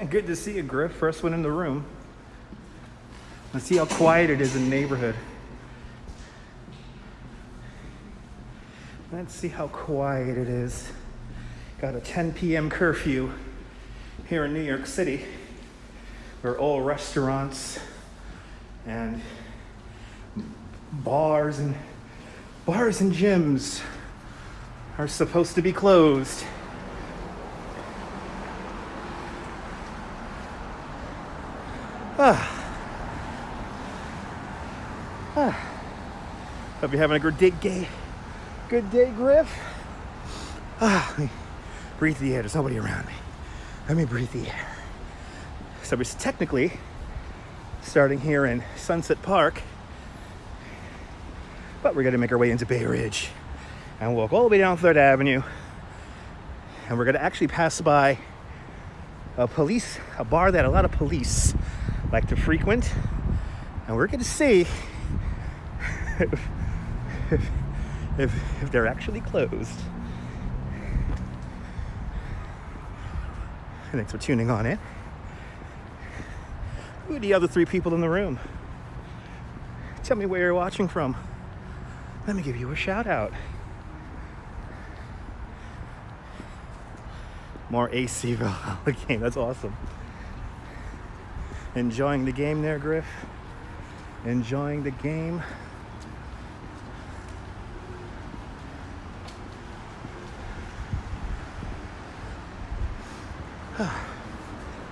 Good to see you, Griff. First one in the room. Let's see how quiet it is in the neighborhood. Let's see how quiet it is. Got a 10 p.m. curfew here in New York City, where all restaurants and bars and gyms are supposed to be closed. Hope you're having a good day, Griff. Let me breathe the air. There's nobody around me. Let me breathe the air. So we're technically starting here in Sunset Park, but we're going to make our way into Bay Ridge and walk all the way down 3rd Avenue. And we're going to actually pass by a bar that a lot of police like to frequent. And we're going to see if they're actually closed. Thanks for tuning on in. Who are the other 3 people in the room? Tell me where you're watching from. Let me give you a shout out. More AC Valhalla game. That's awesome. Enjoying the game there, Griff? Enjoying the game?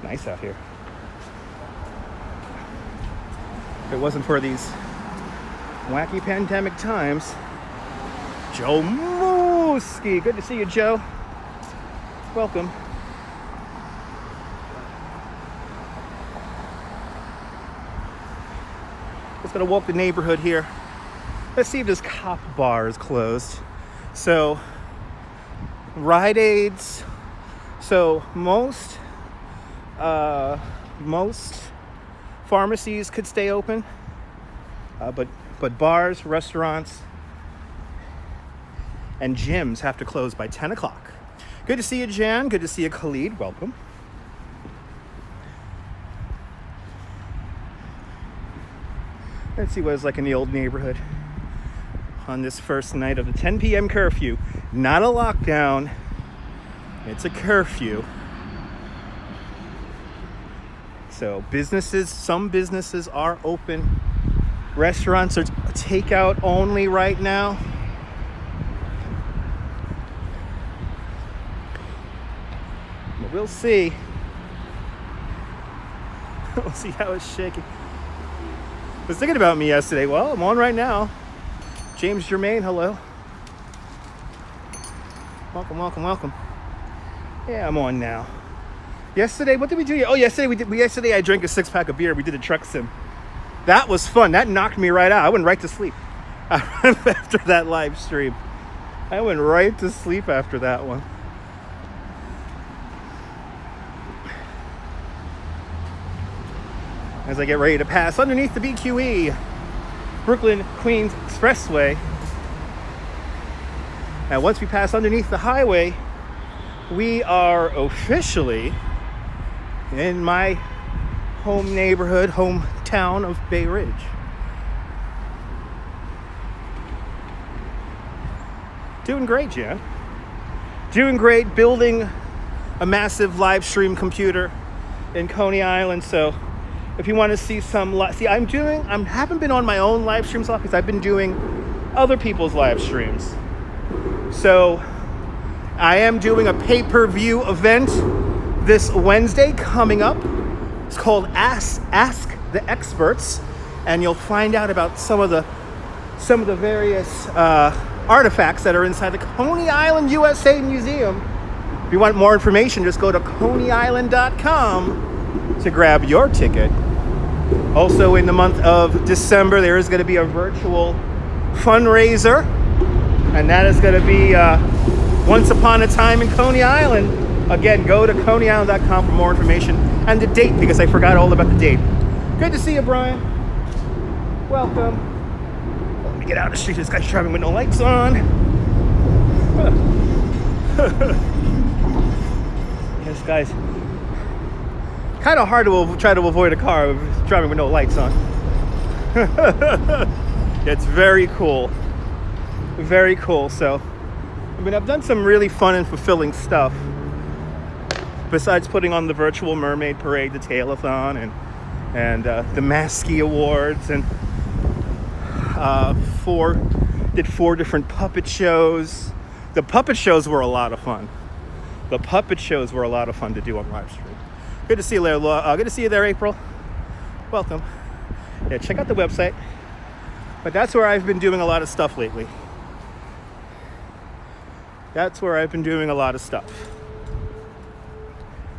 Nice out here. If it wasn't for these wacky pandemic times. Joe Mooski. Good to see you, Joe. Welcome. Just gonna walk the neighborhood here. Let's see if this cop bar is closed. So, Rite Aids. So most pharmacies could stay open, but bars, restaurants, and gyms have to close by 10 o'clock. Good to see you, Jan. Good to see you, Khalid. Welcome. Let's see what it's like in the old neighborhood on this first night of the 10 p.m. curfew. Not a lockdown. It's a curfew. So some businesses are open. Restaurants are takeout only right now. But we'll see. We'll see how it's shaking. I was thinking about me yesterday. Well, I'm on right now. James Germain, hello. Welcome. Yeah, I'm on now. Yesterday, what did we do? Oh, yesterday I drank a 6-pack of beer. We did a truck sim. That was fun. That knocked me right out. I went right to sleep after that live stream. I went right to sleep after that one. As I get ready to pass underneath the BQE, Brooklyn Queens Expressway. And once we pass underneath the highway, we are officially in my hometown of Bay Ridge. Doing great, Jan. Doing great, building a massive live stream computer in Coney Island. So if you want to see I haven't been on my own live streams a lot because I've been doing other people's live streams. So I am doing a pay-per-view event this Wednesday coming up. It's called Ask the Experts, and you'll find out about some of the various artifacts that are inside the Coney Island, USA Museum. If you want more information, just go to coneyisland.com to grab your ticket. Also, in the month of December, there is going to be a virtual fundraiser, and that is going to be Once Upon a Time in Coney Island. Again, go to coneyisland.com for more information and the date, because I forgot all about the date. Good to see you, Brian. Welcome. Let me get out of the street. This guy's driving with no lights on. This guy's Kind of hard to try to avoid a car driving with no lights on. It's very cool. Very cool. So, I mean, I've done some really fun and fulfilling stuff. Besides putting on the virtual mermaid parade, the Tailathon, and the Maskey Awards, and did 4 different puppet shows. The puppet shows were a lot of fun. The puppet shows were a lot of fun to do on live stream. Good to see you there, good to see you there, April. Welcome. Yeah, check out the website. But that's where I've been doing a lot of stuff lately. That's where I've been doing a lot of stuff.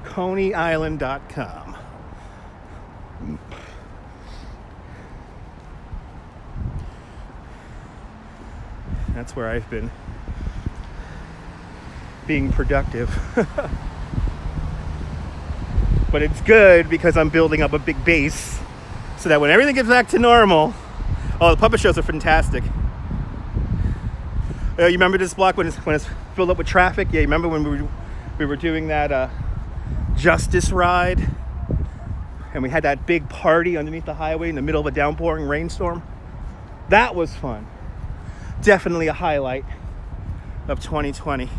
ConeyIsland.com. That's where I've been being productive. But it's good because I'm building up a big base so that when everything gets back to normal, the puppet shows are fantastic. You remember this block when it's filled up with traffic? Yeah, you remember when we were doing that Justice ride, and we had that big party underneath the highway in the middle of a downpouring rainstorm? That was fun. Definitely a highlight of 2020.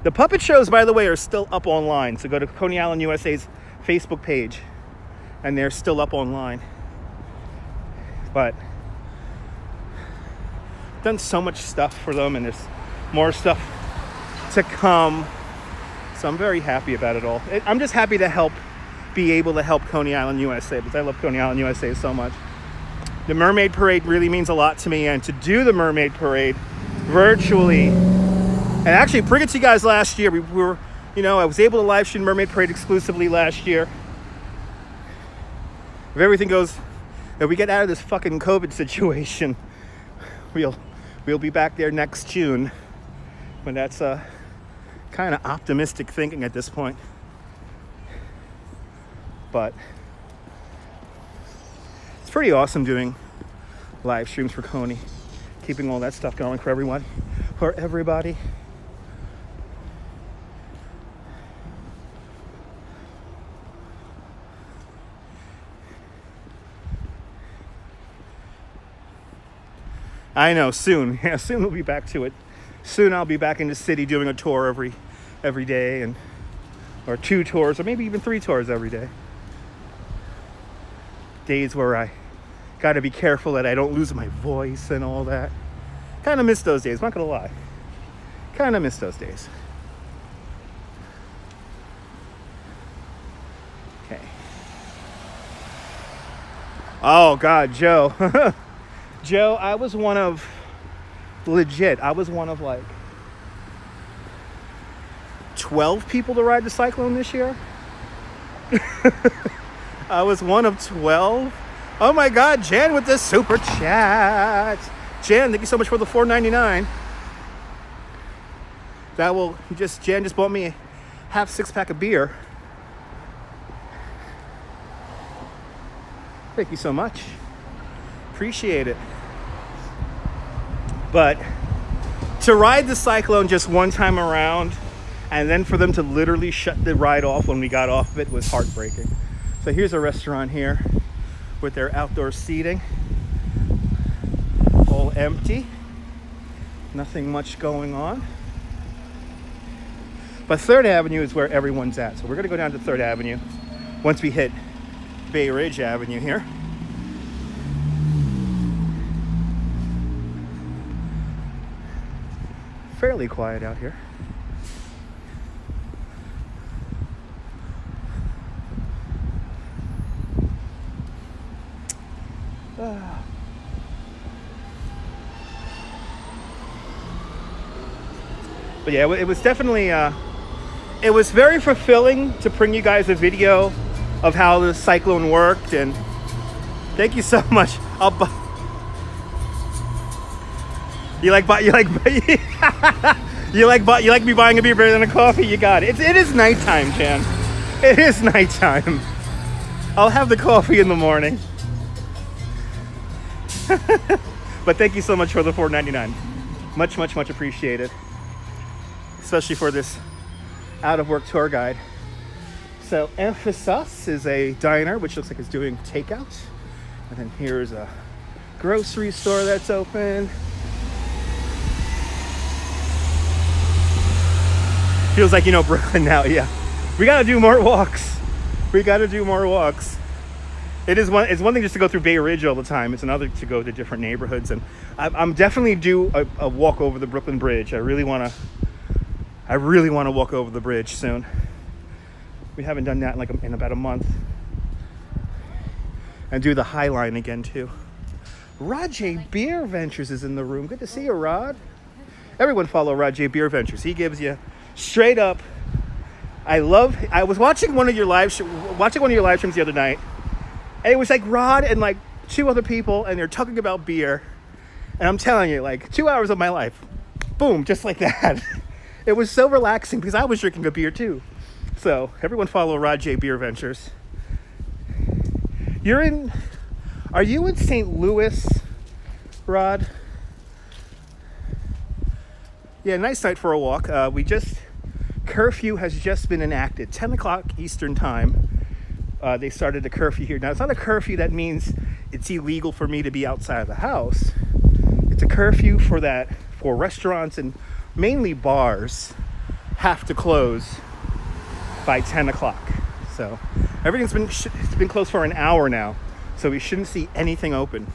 The puppet shows, by the way, are still up online. So go to Coney Island USA's Facebook page, and they're still up online. But I've done so much stuff for them, and there's more stuff to come. So I'm very happy about it all. I'm just happy to be able to help Coney Island USA, because I love Coney Island USA so much. The Mermaid Parade really means a lot to me, and to do the Mermaid Parade virtually, and actually bring it to you guys last year. We were, I was able to live stream Mermaid Parade exclusively last year. If everything goes, if we get out of this fucking COVID situation, we'll be back there next June. But that's kind of optimistic thinking at this point. But it's pretty awesome doing live streams for Coney, keeping all that stuff going for everyone, for everybody. I know, soon. Yeah, soon we'll be back to it. Soon I'll be back in the city doing a tour every day, or 2 tours, or maybe even 3 tours every day. Days where I got to be careful that I don't lose my voice and all that. Kind of miss those days, not gonna lie. Kind of miss those days. Okay. Oh God, Joe. Joe, I was one of like 12 people to ride the Cyclone this year. I was one of 12. Oh my God, Jan with the super chat. Jan, thank you so much for the $4.99. Jan just bought me a half 6-pack of beer. Thank you so much. Appreciate it. But to ride the Cyclone just one time around, and then for them to literally shut the ride off when we got off of it, was heartbreaking. So here's a restaurant here with their outdoor seating, all empty, nothing much going on. But 3rd Avenue is where everyone's at. So we're gonna go down to 3rd Avenue once we hit Bay Ridge Avenue here. Fairly quiet out here. But yeah, it was definitely, it was very fulfilling to bring you guys a video of how the Cyclone worked, and thank you so much. You like me buying a beer better than a coffee? You got it. It is nighttime, Jan. It is nighttime. I'll have the coffee in the morning. But thank you so much for the $4.99. Much, much, much appreciated. Especially for this out of work tour guide. So Emphasus is a diner, which looks like it's doing takeout. And then here's a grocery store that's open. Feels like, Brooklyn now, yeah. We gotta do more walks. It's one thing just to go through Bay Ridge all the time. It's another to go to different neighborhoods. And I'm definitely due a walk over the Brooklyn Bridge. I really want to walk over the bridge soon. We haven't done that in about a month. And do the High Line again too. Rod J Beer Ventures is in the room. Good to see you, Rod. Everyone follow Rod J Beer Ventures. He gives you straight up. I was watching one of your live streams the other night. And it was like Rod and like two other people, and they're talking about beer. And I'm telling you, like 2 hours of my life, boom, just like that. It was so relaxing because I was drinking a beer too. So everyone follow Rod J Beer Ventures. Are you in St. Louis, Rod? Yeah, nice night for a walk. Curfew has just been enacted, 10 o'clock Eastern time. They started a curfew here. Now, it's not a curfew that means it's illegal for me to be outside of the house. It's a curfew for restaurants and mainly bars have to close by 10 o'clock. So it's been closed for an hour now. So we shouldn't see anything open.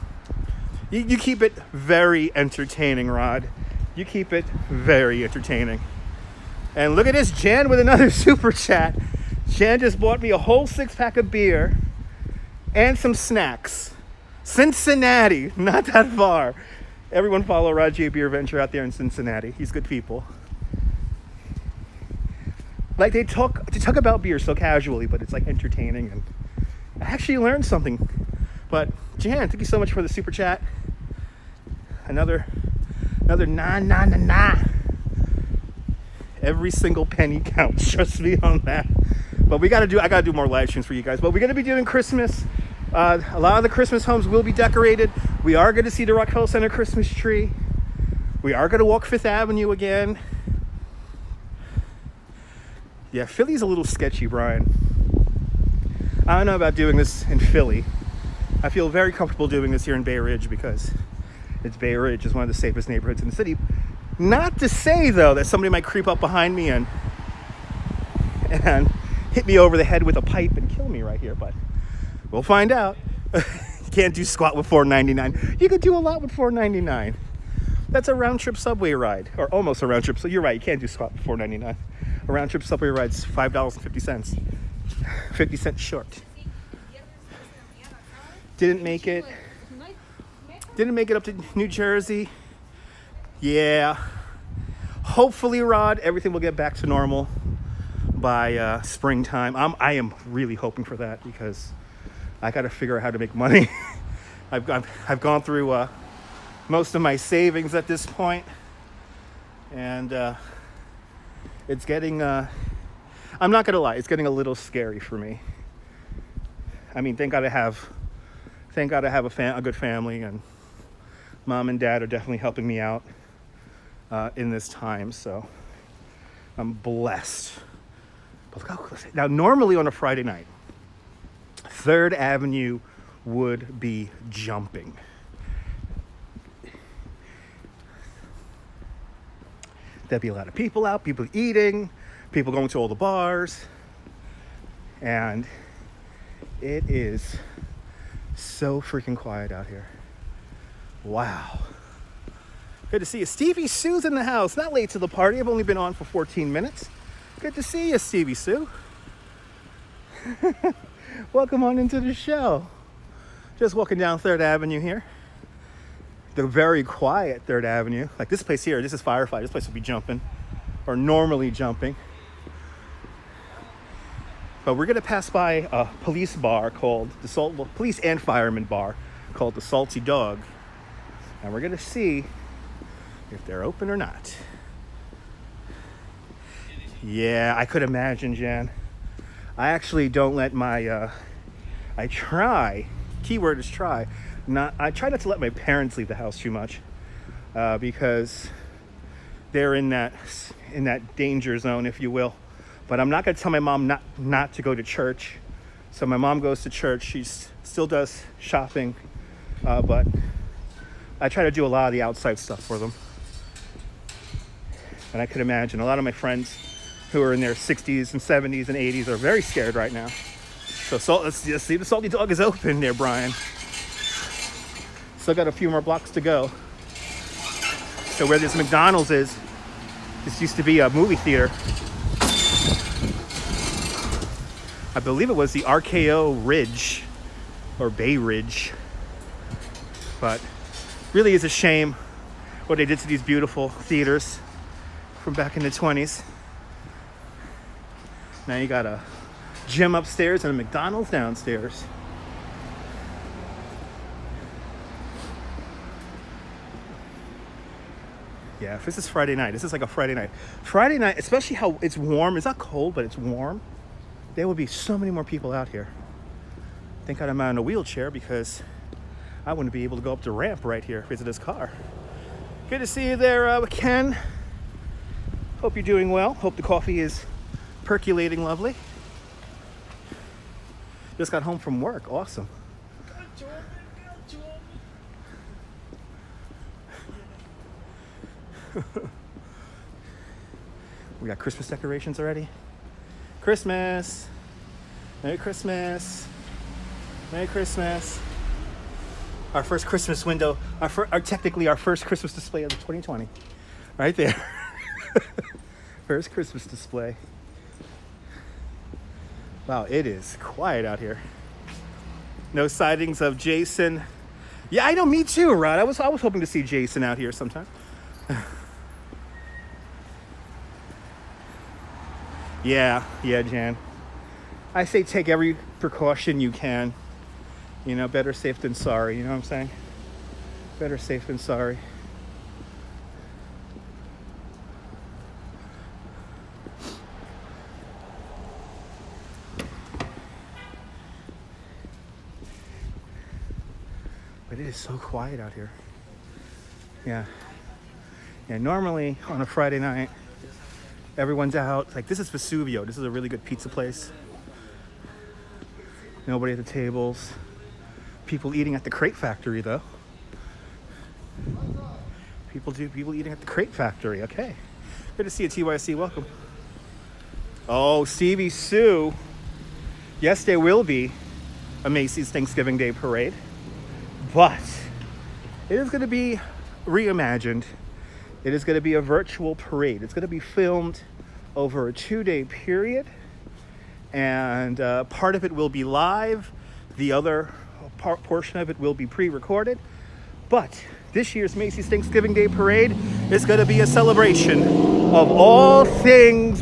You keep it very entertaining, Rod. You keep it very entertaining. And look at this, Jan with another super chat. Jan just bought me a whole 6-pack of beer and some snacks. Cincinnati, not that far. Everyone follow Rod J Beer Venture out there in Cincinnati. He's good people. Like they talk about beer so casually, but it's like entertaining, and I actually learned something. But Jan, thank you so much for the super chat. Another nah. Every single penny counts. Trust me on that. But I gotta do more live streams for you guys. But we're gonna be doing Christmas. A lot of the Christmas homes will be decorated. We are gonna see the Rockefeller Center Christmas tree. We are gonna walk Fifth Avenue again. Yeah, Philly's a little sketchy, Brian. I don't know about doing this in Philly. I feel very comfortable doing this here in Bay Ridge because it's Bay Ridge. It's one of the safest neighborhoods in the city. Not to say, though, that somebody might creep up behind me and hit me over the head with a pipe and kill me right here, but we'll find out. You can't do squat with $4.99. You could do a lot with $4.99. That's a round-trip subway ride, or almost a round trip. So you're right, you can't do squat with $4.99. A round-trip subway ride's $5.50. 50 cents short. Didn't make it up to New Jersey. Yeah. Hopefully, Rod, everything will get back to normal by springtime. I am really hoping for that because I got to figure out how to make money. I've gone through most of my savings at this point, and it's getting. I'm not gonna lie, it's getting a little scary for me. I mean, thank God I have a good family, and Mom and Dad are definitely helping me out in this time, so I'm blessed. But look how close. Now, normally on a Friday night, 3rd Avenue would be jumping. There'd be a lot of people out, people eating, people going to all the bars, and it is so freaking quiet out here. Wow. Good to see you. Stevie Sue's in the house. Not late to the party. I've only been on for 14 minutes. Good to see you, Stevie Sue. Welcome on into the show. Just walking down 3rd Avenue here. The very quiet 3rd Avenue. Like this place here, this is Firefly. This place will be jumping, or normally jumping. But we're gonna pass by a police bar called police and fireman bar called the Salty Dog. And we're gonna see if they're open or not. Yeah, I could imagine, Jan. I actually don't let my, I try, keyword is try, I try not to let my parents leave the house too much because they're in that danger zone, if you will. But I'm not going to tell my mom not to go to church. So my mom goes to church. She still does shopping. But I try to do a lot of the outside stuff for them. And I could imagine a lot of my friends who are in their 60s and 70s and 80s are very scared right now. So let's just see, the Salty Dog is open there, Brian. Still got a few more blocks to go. So where this McDonald's is, this used to be a movie theater. I believe it was the RKO Ridge or Bay Ridge. But really is a shame what they did to these beautiful theaters from back in the 20s. Now you got a gym upstairs and a McDonald's downstairs. Yeah, if this is Friday night, this is like a Friday night. Friday night, especially how it's warm. It's not cold, but it's warm. There will be so many more people out here. Thank God I'm out in a wheelchair because I wouldn't be able to go up the ramp right here if it's this car. Good to see you there, Ken. Hope you're doing well. Hope the coffee is percolating lovely. Just got home from work. Awesome. We got Christmas decorations already. Christmas. Merry Christmas. Merry Christmas. Our first Christmas window, technically our first Christmas display of 2020. Right there. First Christmas display. Wow, it is quiet out here. No sightings of Jason. Yeah, I know, me too, Rod. I was hoping to see Jason out here sometime. Yeah, Jan. I say take every precaution you can. You know, better safe than sorry. You know what I'm saying? Better safe than sorry. But it is so quiet out here. Yeah. Yeah, normally on a Friday night, everyone's out. Like, this is Vesuvio. This is a really good pizza place. Nobody at the tables. People eating at the Crate Factory, though. People eating at the Crate Factory. Okay. Good to see you, TYC. Welcome. Oh, Stevie Sue. Yes, there will be a Macy's Thanksgiving Day parade. But it is going to be reimagined. It is going to be a virtual parade. It's going to be filmed over a 2-day period. And part of it will be live. The other portion of it will be pre-recorded. But this year's Macy's Thanksgiving Day Parade is going to be a celebration of all things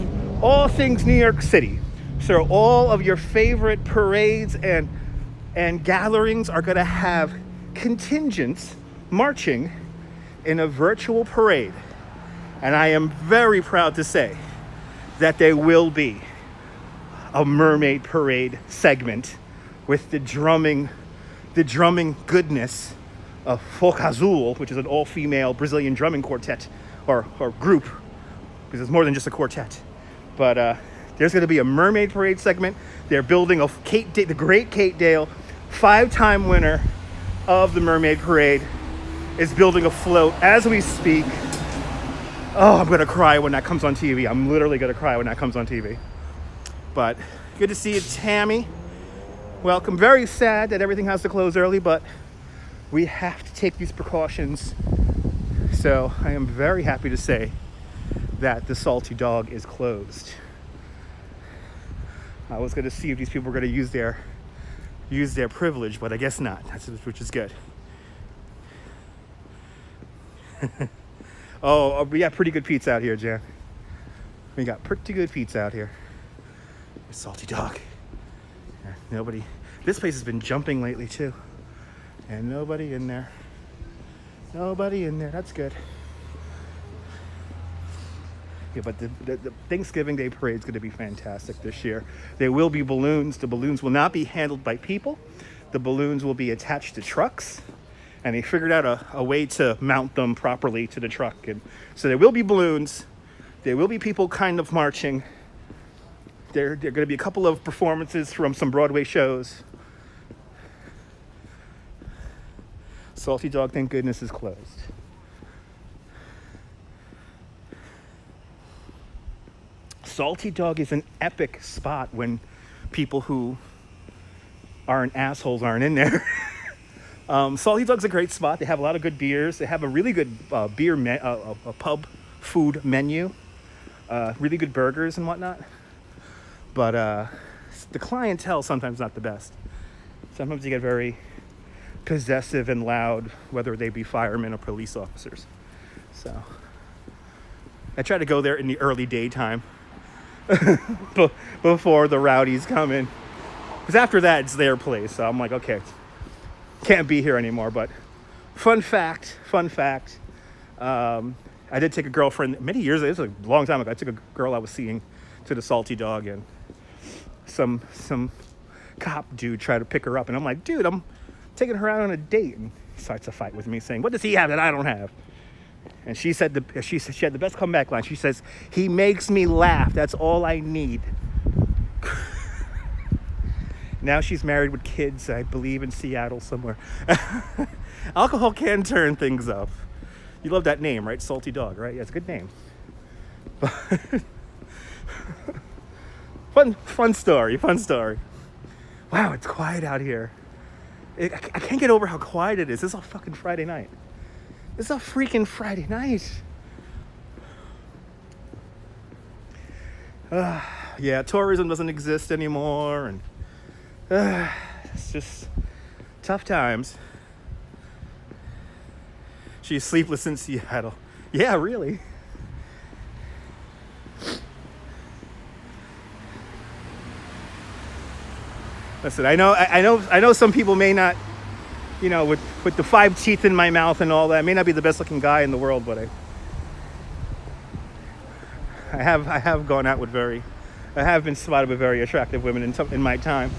New York City. So all of your favorite parades and gatherings are going to have contingents marching in a virtual parade. And I am very proud to say that there will be a mermaid parade segment with the drumming goodness of Folk Azul, which is an all-female Brazilian drumming quartet or group, because it's more than just a quartet. But there's going to be a mermaid parade segment. They're building the great Kate Dale, 5-time winner of the mermaid parade, is building a float as we speak. Oh, I'm going to cry when that comes on TV. I'm literally going to cry when that comes on TV. But good to see you, Tammy. Welcome. Very sad that everything has to close early, but we have to take these precautions. So I am very happy to say that the Salty Dog is closed. I was going to see if these people were going to use their privilege, but I guess not, which is good. Oh, we got pretty good pizza out here, Jan. We got pretty good pizza out here. Salty Dog. Yeah, nobody. This place has been jumping lately too, and nobody in there. Nobody in there. That's good. Yeah, but the Thanksgiving Day parade is going to be fantastic this year. There will be balloons. The balloons will not be handled by people. The balloons will be attached to trucks, and they figured out a way to mount them properly to the truck. And so there will be balloons. There will be people kind of marching. There are going to be a couple of performances from some Broadway shows. Salty Dog, thank goodness, is closed. Salty Dog is an epic spot when people who aren't assholes aren't in there. Salty Dog's a great spot. They have a lot of good beers. They have a really good a pub food menu. Really good burgers and whatnot. But the clientele sometimes not the best. Sometimes you get very possessive and loud, whether they be firemen or police officers. So I try to go there in the early daytime before the rowdies come in. Because after that, it's their place. So I'm like, okay, can't be here anymore. But fun fact. I did take a girlfriend many years ago. This was a long time ago. I took a girl I was seeing to the Salty Dog, and some cop dude tried to pick her up. And I'm like, dude, I'm taking her out on a date. And he starts a fight with me saying, what does he have that I don't have? And she said she had the best comeback line. She says, he makes me laugh. That's all I need. Now she's married with kids, I believe, in Seattle somewhere. Alcohol can turn things up. You love that name, right? Salty Dog, right? Yeah, it's a good name. Fun story. Wow, it's quiet out here. I can't get over how quiet it is. This is a fucking Friday night. It's a freaking Friday night. Yeah, tourism doesn't exist anymore, and it's just tough times. She's sleepless in Seattle. Yeah, really. Listen, I know some people may not, with the 5 teeth in my mouth and all that, I may not be the best looking guy in the world, but I have gone out with I have been spotted with very attractive women in my time.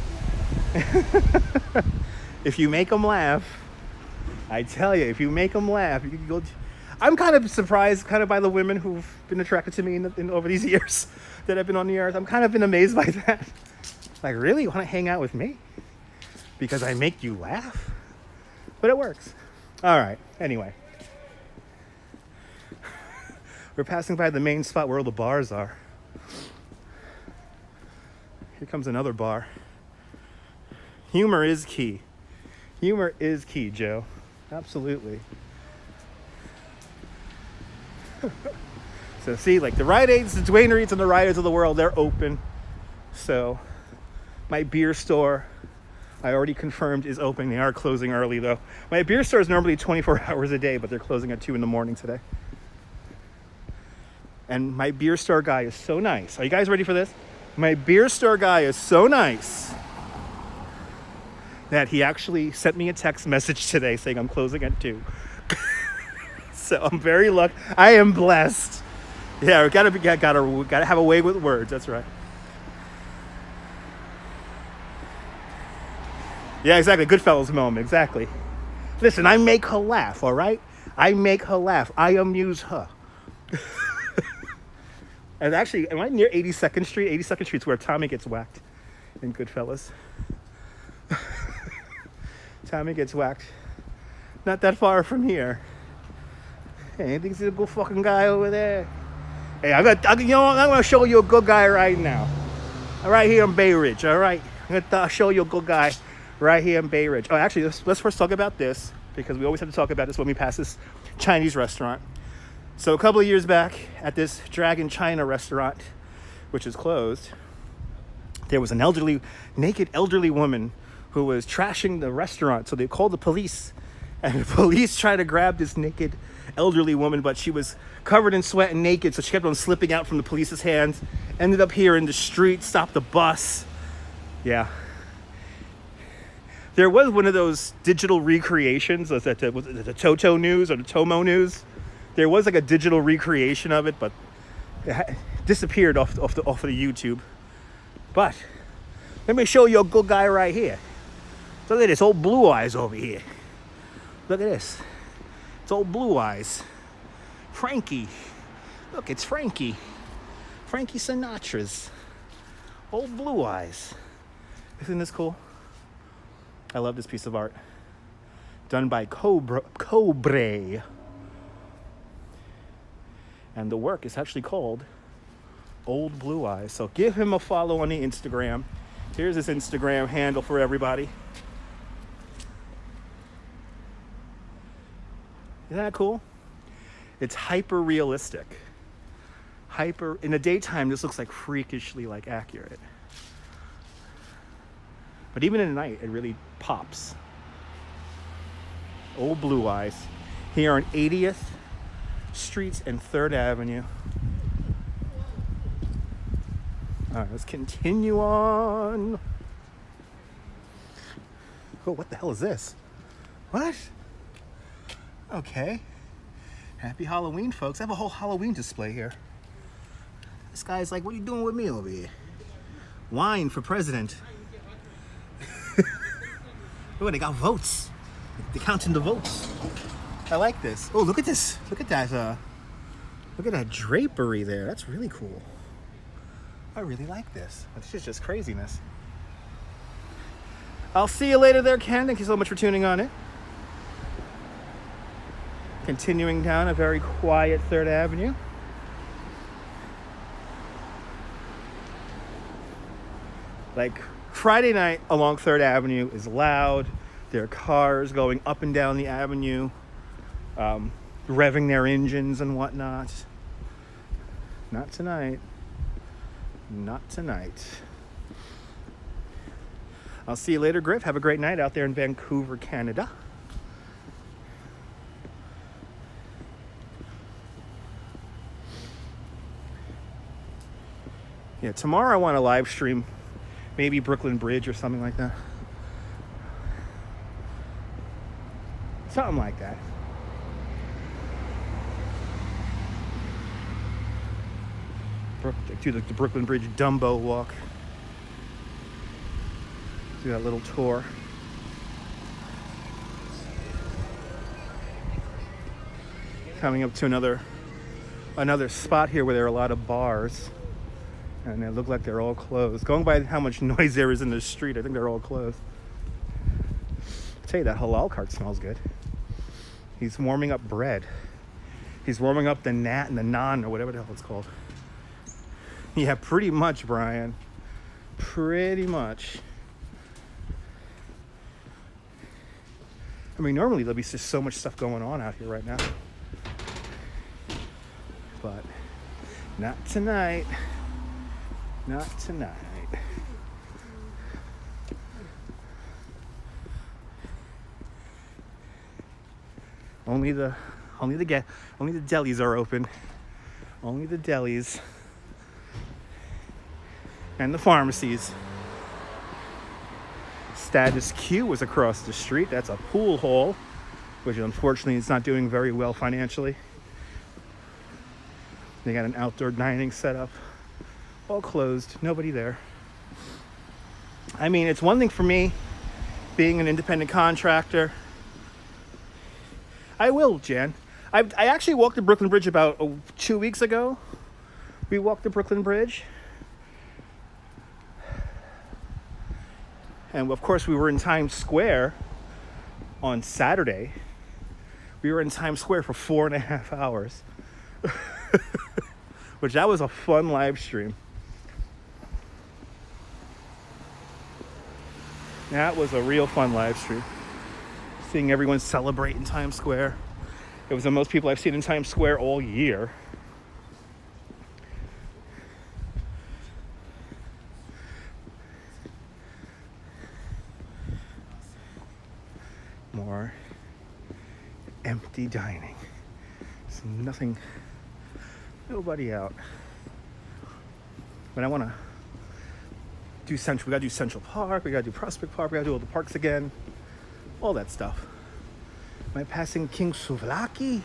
If you make them laugh, I tell you, if you make them laugh, you can go. I'm kind of surprised, by the women who've been attracted to me in over these years that I've been on the earth. I'm kind of been amazed by that. Like, really, you want to hang out with me because I make you laugh? But it works. All right. Anyway, we're passing by the main spot where all the bars are. Here comes another bar. Humor is key. Humor is key, Joe. Absolutely. So see, like the Rite Aids, the Dwayne Reeds, and the Riders of the world, they're open. So my beer store, I already confirmed, is open. They are closing early, though. My beer store is normally 24 hours a day, but they're closing at 2 a.m. today. And my beer store guy is so nice. Are you guys ready for this? My beer store guy is so nice that he actually sent me a text message today saying I'm closing at 2. So I'm very lucky. I am blessed. Yeah, we gotta have a way with words. That's right. Yeah, exactly. Goodfellas moment. Exactly. Listen, I make her laugh. All right. I make her laugh. I amuse her. And actually, am I near 82nd Street? 82nd Street's where Tommy gets whacked in Goodfellas. Tommy gets whacked. Not that far from here. Hey, think he's a good fucking guy over there. Hey, I'm gonna show you a good guy right now. Right here in Bay Ridge. All right, I'm gonna show you a good guy right here in Bay Ridge. Oh, actually, let's first talk about this because we always have to talk about this when we pass this Chinese restaurant. So a couple of years back at this Dragon China restaurant, which is closed, there was an naked elderly woman who was trashing the restaurant. So they called the police, and the police tried to grab this naked elderly woman, but she was covered in sweat and naked, so she kept on slipping out from the police's hands, ended up here in the street, stopped the bus. Yeah. There was one of those digital recreations, was it the Toto News or the Tomo News? There was like a digital recreation of it, but it disappeared off of the YouTube. But let me show you a good guy right here. Look at this, old Blue Eyes over here. Look at this. It's old Blue Eyes. Frankie. Look, it's Frankie. Frankie Sinatra's. Old Blue Eyes. Isn't this cool? I love this piece of art. Done by Cobre. And the work is actually called Old Blue Eyes. So give him a follow on the Instagram. Here's his Instagram handle for everybody. Isn't that cool? It's hyper realistic. In the daytime, this looks like freakishly like accurate. But even in the night, it really pops. Old Blue Eyes. Here on 80th Street and 3rd Avenue. All right, let's continue on. Oh, what the hell is this? What? Okay. Happy Halloween, folks. I have a whole Halloween display here. This guy's like, what are you doing with me over here? Wine for president. Oh, they got votes. They're counting the votes. I like this. Oh, look at this. Look at that. Look at that drapery there. That's really cool. I really like this. This is just craziness. I'll see you later there, Ken. Thank you so much for tuning on it. Continuing down a very quiet 3rd Avenue. Like Friday night along 3rd Avenue is loud. There are cars going up and down the avenue, revving their engines and whatnot. Not tonight. Not tonight. I'll see you later, Griff. Have a great night out there in Vancouver, Canada. Yeah, tomorrow I want to live stream maybe Brooklyn Bridge or something like that. Something like that. Do the Brooklyn Bridge Dumbo walk. Do that little tour. Coming up to another spot here where there are a lot of bars. And they look like they're all closed. Going by how much noise there is in the street, I think they're all closed. I'll tell you, that halal cart smells good. He's warming up bread. He's warming up the naan or whatever the hell it's called. Yeah, pretty much, Brian. Pretty much. I mean, normally there'll be just so much stuff going on out here right now. But not tonight. Not tonight. Only the delis are open. Only the delis and the pharmacies. Status Q was across the street. That's a pool hall, which unfortunately is not doing very well financially. They got an outdoor dining set up. All closed. Nobody there. I mean, it's one thing for me being an independent contractor. I will, Jan. I actually walked the Brooklyn Bridge about 2 weeks ago. We walked the Brooklyn Bridge. And of course, we were in Times Square on Saturday. We were in Times Square for 4.5 hours. Which that was a fun live stream. That was a real fun live stream. Seeing everyone celebrate in Times Square. It was the most people I've seen in Times Square all year. More empty dining. There's nothing, nobody out. But I want to do Central. We got to do Central Park. We got to do Prospect Park. We got to do all the parks again. All that stuff. Am I passing King Souvlaki?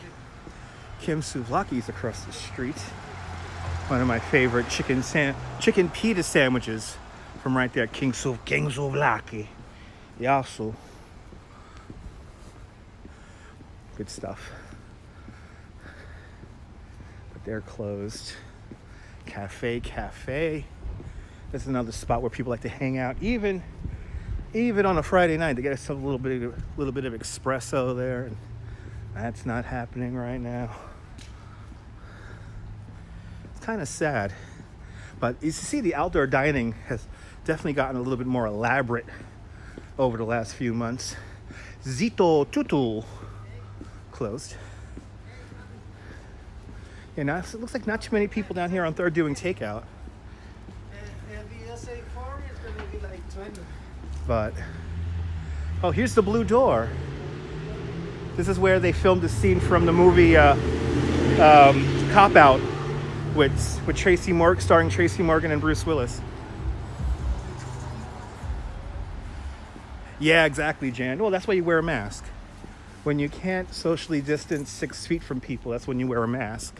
Kim Souvlaki's across the street. One of my favorite chicken pita sandwiches from right there. King Souvlaki. Yasu. Good stuff. But they're closed. Cafe. This is another spot where people like to hang out, even on a Friday night. They get us a little bit of espresso there, and that's not happening right now. It's kind of sad, but you see, the outdoor dining has definitely gotten a little bit more elaborate over the last few months. Zito Tutu closed. Yeah, now it looks like not too many people down here on 3rd doing takeout. And the SA farm is going to be like 20. But, oh, here's the blue door. This is where they filmed the scene from the movie Cop Out with Tracy Morgan, starring Tracy Morgan and Bruce Willis. Yeah, exactly, Jan. Well, that's why you wear a mask. When you can't socially distance 6 feet from people, that's when you wear a mask.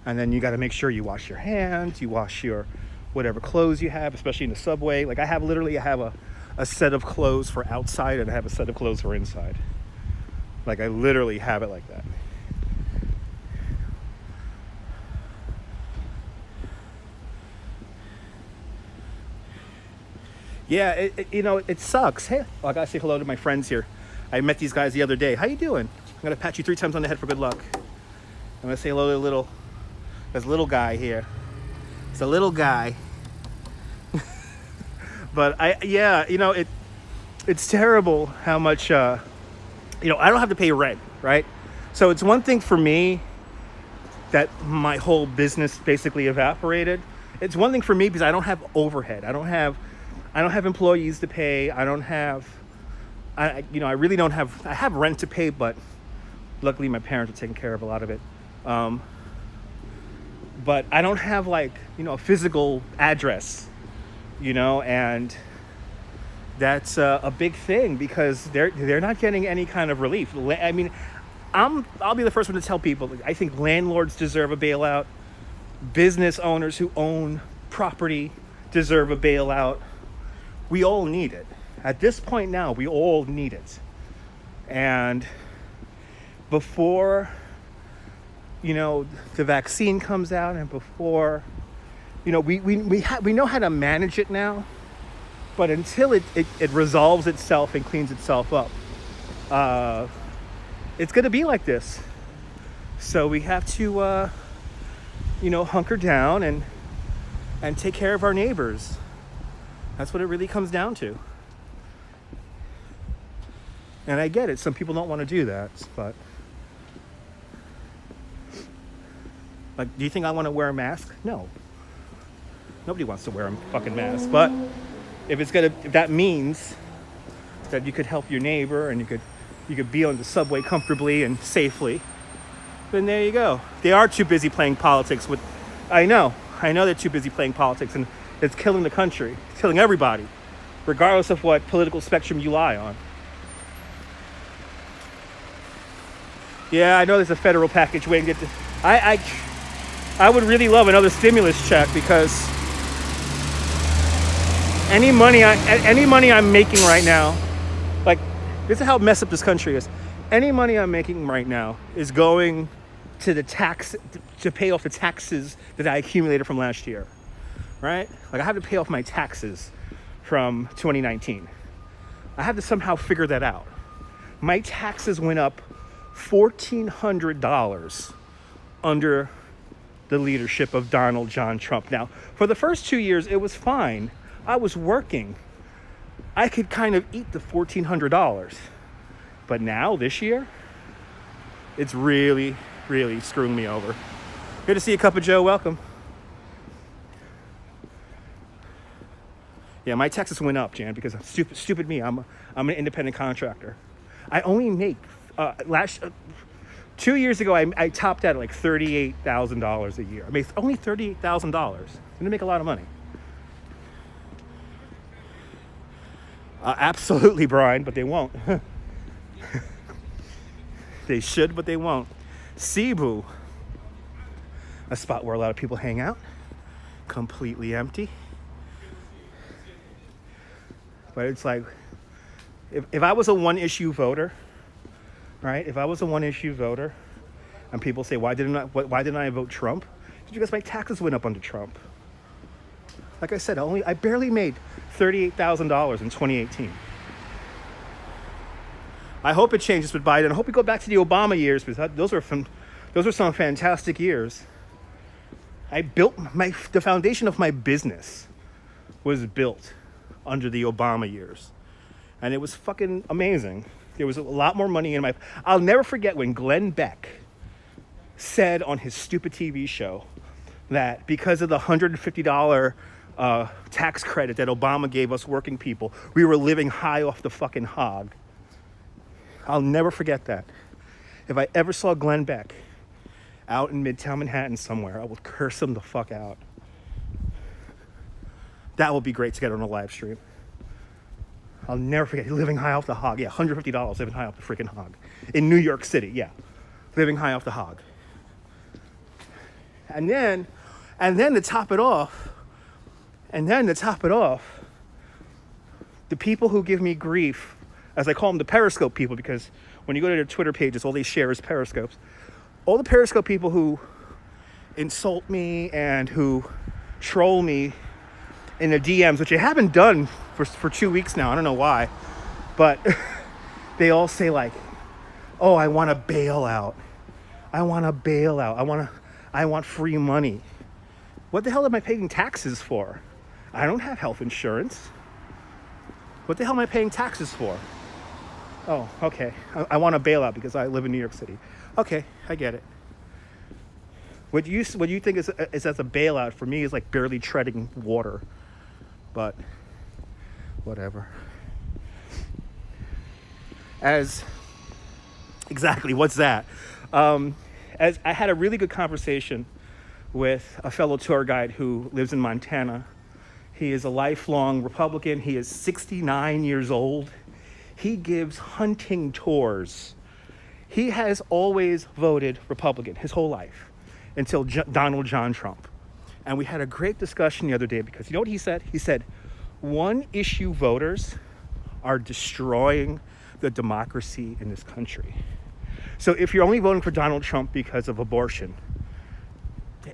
And then you got to make sure you wash your hands, you wash your whatever clothes you have, especially in the subway. Like I have a set of clothes for outside and I have a set of clothes for inside. Like I literally have it like that. Yeah, it sucks. Hey, I gotta say hello to my friends here. I met these guys the other day. How you doing? I'm gonna pat you 3 times on the head for good luck. I'm gonna say hello to this little guy here. It's a little guy. But it's terrible how much, I don't have to pay rent, right? So it's one thing for me that my whole business basically evaporated. It's one thing for me because I don't have overhead. I don't have employees to pay. I really don't have, I have rent to pay, but luckily my parents are taking care of a lot of it. But I don't have a physical address, and that's a big thing because they're not getting any kind of relief. I mean, I'll be the first one to tell people, I think landlords deserve a bailout. Business owners who own property deserve a bailout. We all need it. At this point now, we all need it. And before, the vaccine comes out and before, we know how to manage it now, but until it resolves itself and cleans itself up, it's going to be like this. So we have to, hunker down and take care of our neighbors. That's what it really comes down to. And I get it. Some people don't want to do that, but do you think I want to wear a mask? No. Nobody wants to wear a fucking mask. But if that means that you could help your neighbor and you could be on the subway comfortably and safely, then there you go. They are too busy playing politics with. I know they're too busy playing politics, and it's killing the country. It's killing everybody, regardless of what political spectrum you lie on. Yeah, I know there's a federal package waiting to get I would really love another stimulus check because any money I'm making right now, this is how messed up this country is. Any money I'm making right now is going to to pay off the taxes that I accumulated from last year, right? I have to pay off my taxes from 2019. I have to somehow figure that out. My taxes went up $1,400 under the leadership of Donald John Trump. Now, for the first 2 years, it was fine. I was working. I could kind of eat the $1,400. But now, this year, it's really, really screwing me over. Good to see you, Cup of Joe. Welcome. Yeah, my taxes went up, Jan, because stupid me. I'm an independent contractor. I only make 2 years ago, I topped out at $38,000 a year. I made only $38,000. Didn't make a lot of money. Absolutely, Brian, but they won't. They should, but they won't. Cebu, a spot where a lot of people hang out, completely empty. But it's like, if I was a one-issue voter, right? If I was a one-issue voter, and people say, why didn't I vote Trump? It's because my taxes went up under Trump. Like I said, I barely made $38,000 in 2018. I hope it changes with Biden. I hope we go back to the Obama years, because those were some fantastic years. I built the foundation of my business was built under the Obama years, and it was fucking amazing. There was a lot more money in my. I'll never forget when Glenn Beck said on his stupid TV show that because of the $150 tax credit that Obama gave us working people, we were living high off the fucking hog. I'll never forget that. If I ever saw Glenn Beck out in Midtown Manhattan somewhere, I would curse him the fuck out. That would be great to get on a live stream. I'll never forget living high off the hog. Yeah, $150 living high off the freaking hog. In New York City, yeah. Living high off the hog. And then to top it off, the people who give me grief, as I call them, the Periscope people, because when you go to their Twitter pages, all they share is Periscopes. All the Periscope people who insult me and who troll me in the DMs, which I haven't done for 2 weeks now. I don't know why, but they all say like, "Oh, I want a bailout. I want a bailout. I want free money." What the hell am I paying taxes for? I don't have health insurance. What the hell am I paying taxes for? Oh, okay. I want a bailout because I live in New York City. Okay, I get it. What you think is as a bailout for me is like barely treading water, but whatever. Exactly, what's that? As I had a really good conversation with a fellow tour guide who lives in Montana. He is a lifelong Republican. He is 69 years old. He gives hunting tours. He has always voted Republican his whole life until Donald John Trump. And we had a great discussion the other day because you know what he said? He said, one-issue voters are destroying the democracy in this country. So if you're only voting for Donald Trump because of abortion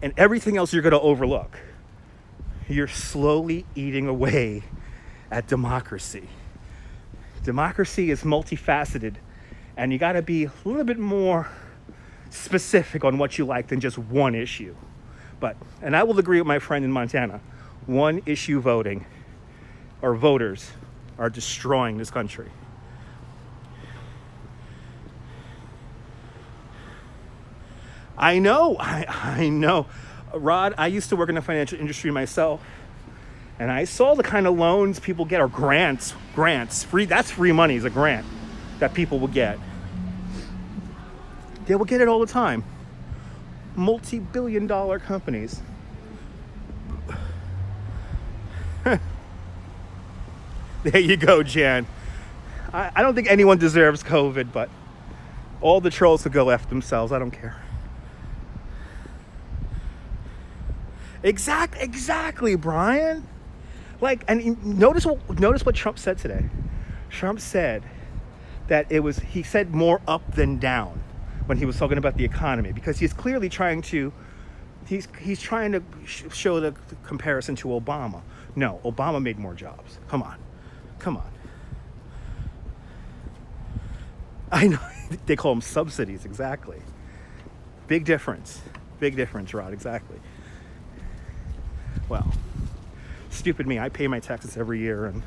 and everything else you're going to overlook, you're slowly eating away at democracy. Democracy is multifaceted, and you got to be a little bit more specific on what you like than just one issue. And I will agree with my friend in Montana, one issue voting or voters are destroying this country. I know. Rod, I used to work in the financial industry myself, and I saw the kind of loans people get, or grants, free. That's free money, is a grant that people will get. They will get it all the time. Multi-billion-dollar companies. There you go, Jan. I don't think anyone deserves COVID, but all the trolls could go F themselves. I don't care. Exactly, Brian. Like, and notice what Trump said today. Trump said that he said more up than down when he was talking about the economy, because he's clearly trying to show the comparison to Obama. No, Obama made more jobs. Come on. I know they call them subsidies. Exactly. Big difference, Rod. Exactly. Well, stupid me. I pay my taxes every year and,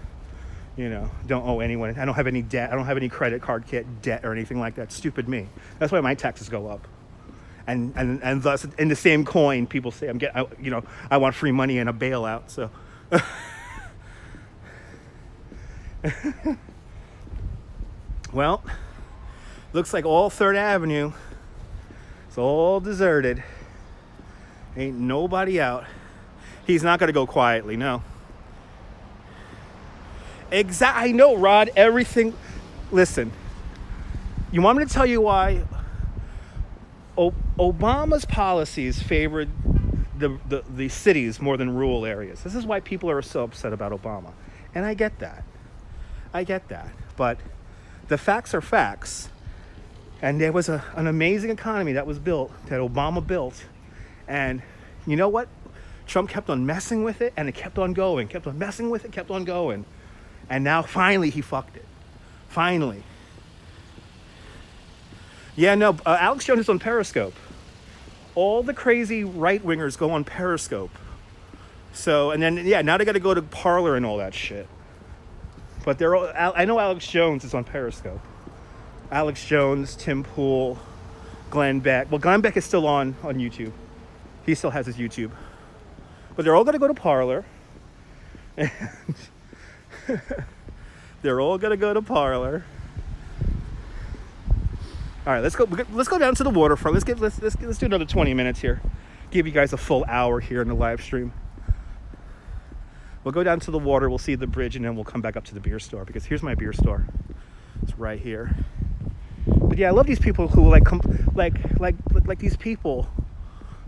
don't owe anyone. I don't have any debt. I don't have any credit card debt or anything like that. Stupid me. That's why my taxes go up. And thus, in the same coin, people say I want free money and a bailout. So, well, looks like all 3rd Avenue is all deserted. Ain't nobody out. He's not going to go quietly, no. I know, Rod, everything. Listen, you want me to tell you why Obama's policies favored the cities more than rural areas? This is why people are so upset about Obama. And I get that. But the facts are facts. And there was an amazing economy that was built, that Obama built. And you know what? Trump kept on messing with it, and it kept on going, kept on messing with it, kept on going. And now finally he fucked it. Finally. Yeah, no, Alex Jones is on Periscope. All the crazy right-wingers go on Periscope. So, and then, yeah, now they got to go to Parlor and all that shit. But they're all, I know Alex Jones is on Periscope. Alex Jones, Tim Pool, Glenn Beck. Well, Glenn Beck is still on YouTube. He still has his YouTube. But they're all going to go to Parlor. And they're all going to go to Parlor. All right, let's go down to the waterfront. Let's do another 20 minutes here. Give you guys a full hour here in the live stream. We'll go down to the water, we'll see the bridge, and then we'll come back up to the beer store, because here's my beer store. It's right here. But yeah, I love these people who like these people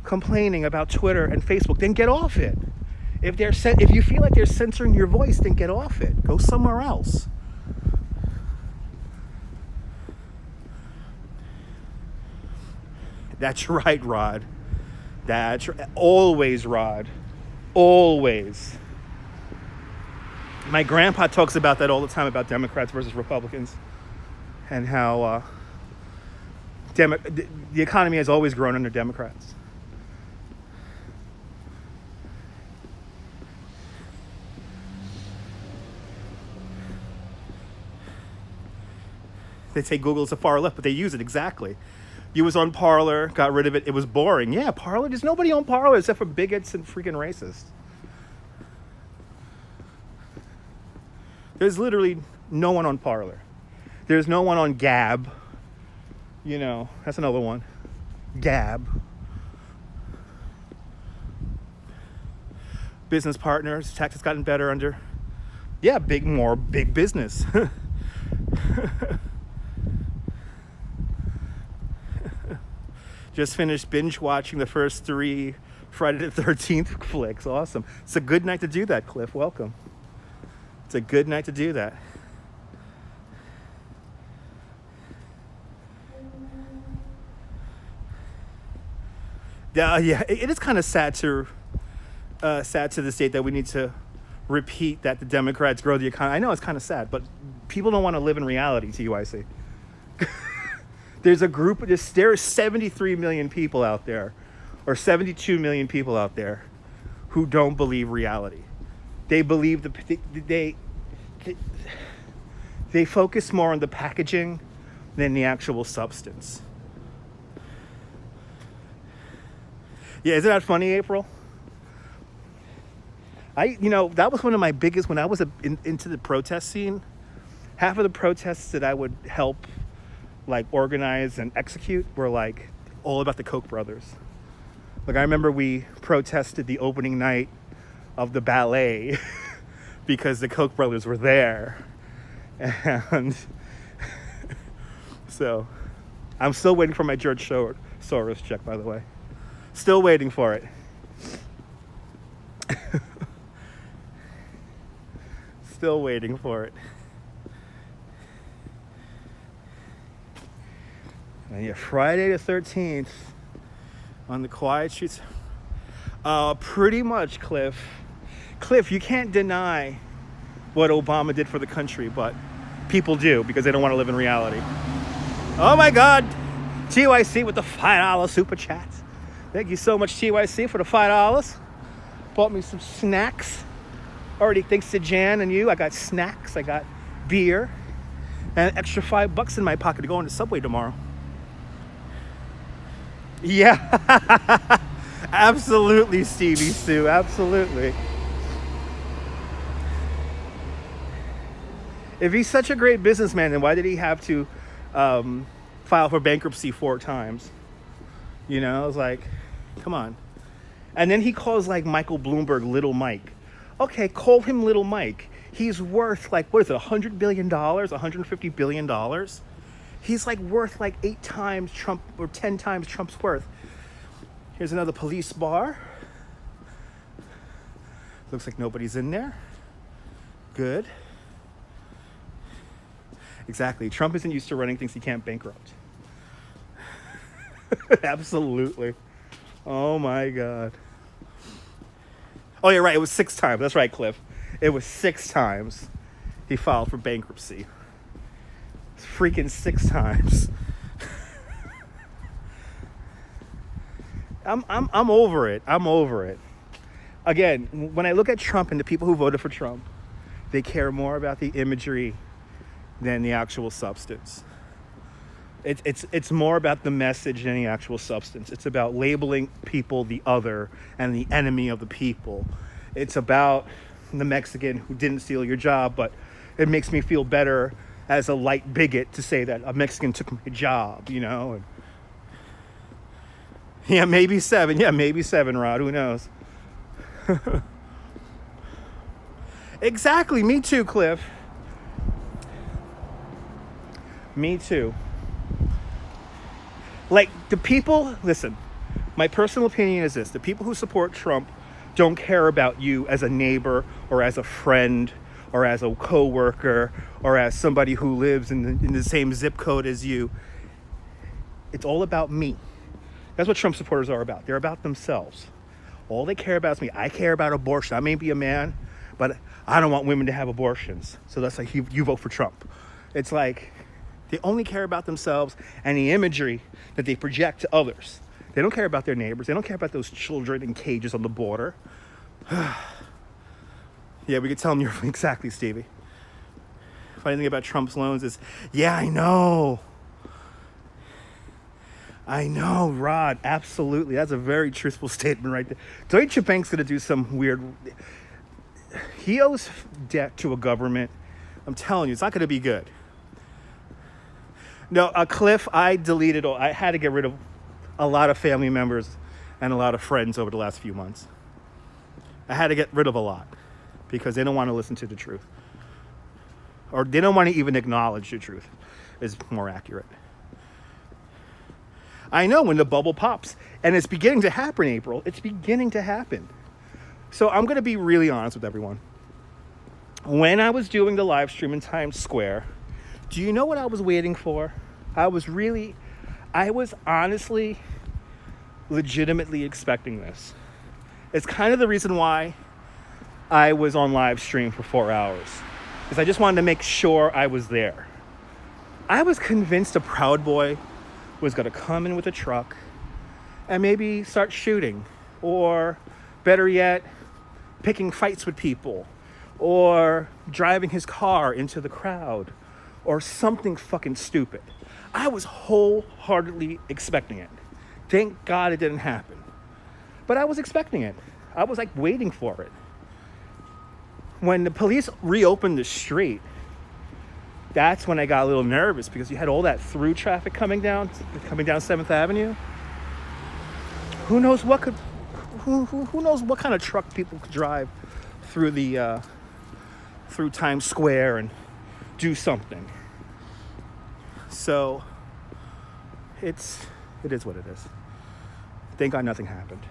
complaining about Twitter and Facebook. Then get off it. If you feel like they're censoring your voice, then get off it. Go somewhere else. That's right, Rod. That's right. Always, Rod. Always. My grandpa talks about that all the time, about Democrats versus Republicans, and how the economy has always grown under Democrats. They say Google's a far left, but they use it exactly. You was on Parlor, got rid of it. It was boring. Yeah, Parlor. There's nobody on Parlor except for bigots and freaking racists. There's literally no one on Parlor. There's no one on Gab. You know, that's another one. Gab. Business partners. Tax has gotten better under. Yeah, more big business. Just finished binge watching the first 3 Friday the 13th flicks. Awesome. It's a good night to do that, Cliff. Welcome. It's a good night to do that. Yeah, it is kind of sad to the state that we need to repeat that the Democrats grow the economy. I know it's kind of sad, but people don't want to live in reality, TYC. There's there are 73 million people out there, or 72 million people out there, who don't believe reality. They believe they focus more on the packaging than the actual substance. Yeah, isn't that funny, April? That was one of my biggest, when I was into the protest scene, half of the protests that I would help organize and execute were all about the Koch brothers. I remember we protested the opening night of the ballet because the Koch brothers were there. And so I'm still waiting for my George Soros check, by the way. Still waiting for it. Still waiting for it. And yeah, Friday the 13th on the quiet streets. Pretty much, Cliff. Cliff, you can't deny what Obama did for the country, but people do because they don't want to live in reality. Oh my God. TYC with the $5 super chat. Thank you so much, TYC, for the $5. Bought me some snacks. Already thanks to Jan and you, I got snacks, I got beer, and an extra $5 in my pocket to go on the subway tomorrow. Yeah. Absolutely, Stevie Sue. Absolutely. If he's such a great businessman, then why did he have to file for bankruptcy 4 times? I was like, come on. And then he calls Michael Bloomberg Little Mike. Okay, call him Little Mike. He's worth what is it, $100 billion, $150 billion? He's worth 8 times Trump, or 10 times Trump's worth. Here's another police bar. Looks like nobody's in there. Good. Exactly. Trump isn't used to running things he can't bankrupt. Absolutely. Oh my God. Oh, yeah, right. It was 6 times. That's right, Cliff. It was 6 times he filed for bankruptcy. It's freaking 6 times. I'm over it. I'm over it. Again, when I look at Trump and the people who voted for Trump, they care more about the imagery than the actual substance. It's more about the message than the actual substance. It's about labeling people the other and the enemy of the people. It's about the Mexican who didn't steal your job, but it makes me feel better as a light bigot to say that a Mexican took my job, you know? And yeah, maybe 7. Yeah, maybe 7, Rod. Who knows? Exactly. Me too, Cliff. Me too. Like, the people, listen, my personal opinion is this. The people who support Trump don't care about you as a neighbor or as a friend or as a coworker or as somebody who lives in the same zip code as you. It's all about me. That's what Trump supporters are about. They're about themselves. All they care about is me. I care about abortion. I may be a man, but I don't want women to have abortions. So that's like, you vote for Trump. It's like, they only care about themselves and the imagery that they project to others. They don't care about their neighbors. They don't care about those children in cages on the border. Yeah, we could tell them you're exactly, Stevie. Funny thing about Trump's loans is, yeah, I know, Rod, absolutely. That's a very truthful statement right there. Deutsche Bank's going to do some weird... He owes debt to a government. I'm telling you, it's not going to be good. No, Cliff, I deleted all... I had to get rid of a lot of family members and a lot of friends over the last few months. I had to get rid of a lot because they don't want to listen to the truth. Or they don't want to even acknowledge the truth, is more accurate. I know when the bubble pops, and it's beginning to happen, April. It's beginning to happen. So I'm going to be really honest with everyone. When I was doing the live stream in Times Square, do you know what I was waiting for? I was honestly, legitimately expecting this. It's kind of the reason why I was on live stream for 4 hours. Because I just wanted to make sure I was there. I was convinced a Proud Boy was going to come in with a truck and maybe start shooting, or better yet, picking fights with people, or driving his car into the crowd, or something fucking stupid. I was wholeheartedly expecting it. Thank God it didn't happen. But I was expecting it. I was like waiting for it. When the police reopened the street, that's when I got a little nervous, because you had all that through traffic coming down 7th Avenue. Who knows what kind of truck people could drive through the through Times Square and do something. So it is what it is. Thank God nothing happened.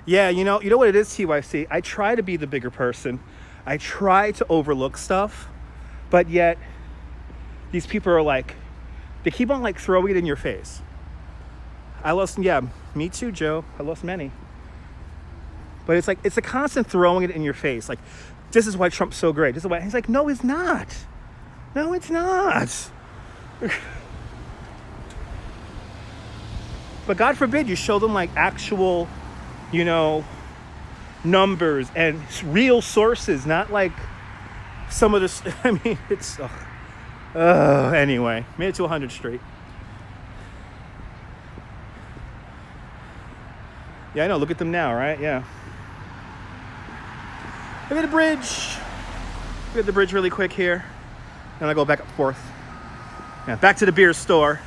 Yeah, you know what it is, TYC? I try to be the bigger person. I try to overlook stuff, but yet these people are like, they keep on like throwing it in your face. Me too, Joe. I lost many. But it's like, it's a constant throwing it in your face. Like, this is why Trump's so great. This is why. He's like, no, it's not. No, it's not. But God forbid you show them like actual, numbers and real sources, not like some of this. I mean, it's, anyway, made it to 100th Street. Yeah, I know, look at them now, right? Yeah. Look at the bridge. Look at the bridge really quick here. Then I go back and forth. Yeah, back to the beer store.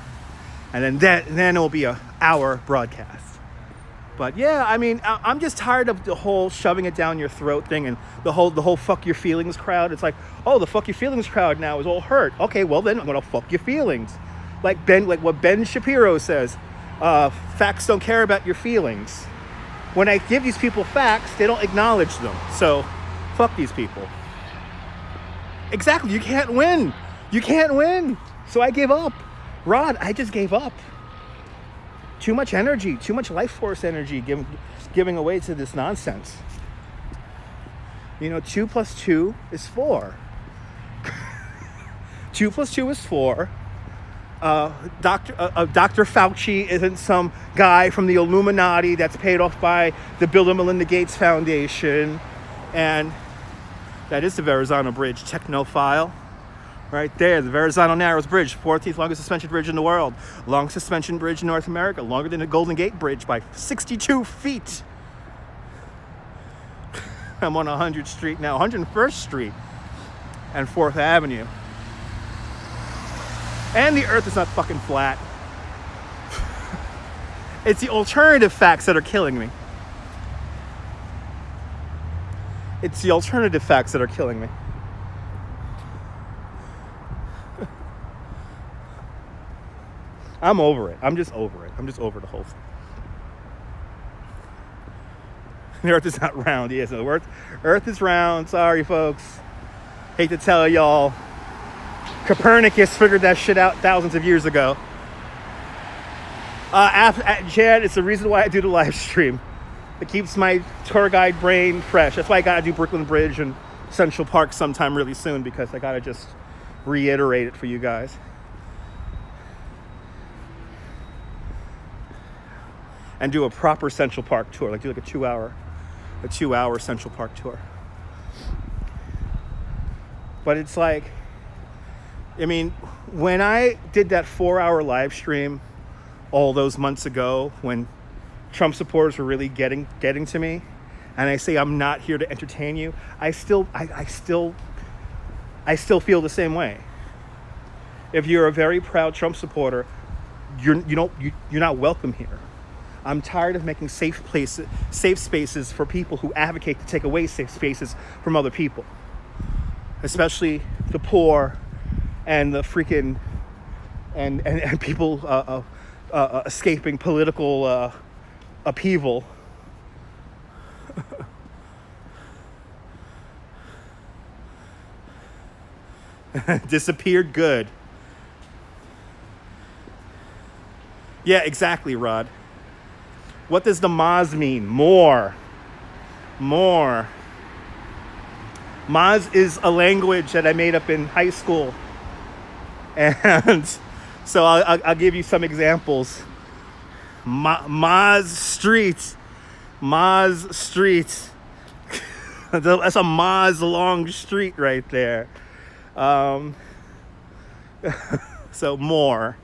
And then it will be an hour broadcast. But yeah, I mean, I'm just tired of the whole shoving it down your throat thing and the whole fuck your feelings crowd. It's like, oh, the fuck your feelings crowd now is all hurt. Okay, well then I'm gonna fuck your feelings. Like what Ben Shapiro says, facts don't care about your feelings. When I give these people facts, they don't acknowledge them. So fuck these people. Exactly, you can't win. You can't win. So I gave up. Rod, I just gave up. too much energy, too much life force energy giving away to this nonsense. 2 plus 2 is 4. 2 plus 2 is 4. Dr. Fauci isn't some guy from the Illuminati that's paid off by the Bill and Melinda Gates Foundation. And that is the Verrazano Bridge, technophile. Right there, the VerrazanoNarrows Bridge, 14th longest suspension bridge in the world. Longest suspension bridge in North America, longer than the Golden Gate Bridge by 62 feet. I'm on 100th Street now, 101st Street and 4th Avenue. And the earth is not fucking flat. It's the alternative facts that are killing me. It's the alternative facts that are killing me. I'm over it. I'm just over it. I'm just over the whole thing. The earth is not round. Yes, the earth is round. Sorry, folks. Hate to tell y'all. Copernicus figured that shit out thousands of years ago. Jan, it's the reason why I do the live stream. It keeps my tour guide brain fresh. That's why I gotta do Brooklyn Bridge and Central Park sometime really soon, because I gotta just reiterate it for you guys. And do a proper Central Park tour, do a 2-hour Central Park tour. But it's like, when I did that 4-hour live stream all those months ago, when Trump supporters were really getting to me, and I say I'm not here to entertain you, I still feel the same way. If you're a very proud Trump supporter, you're not welcome here. I'm tired of making safe spaces for people who advocate to take away safe spaces from other people, especially the poor and the freaking and people escaping political upheaval. Disappeared good. Yeah, exactly, Rod. What does the Moz mean? More. Moz is a language that I made up in high school. And so I'll give you some examples. Moz Street. Moz Street. That's a Moz long street right there. So more.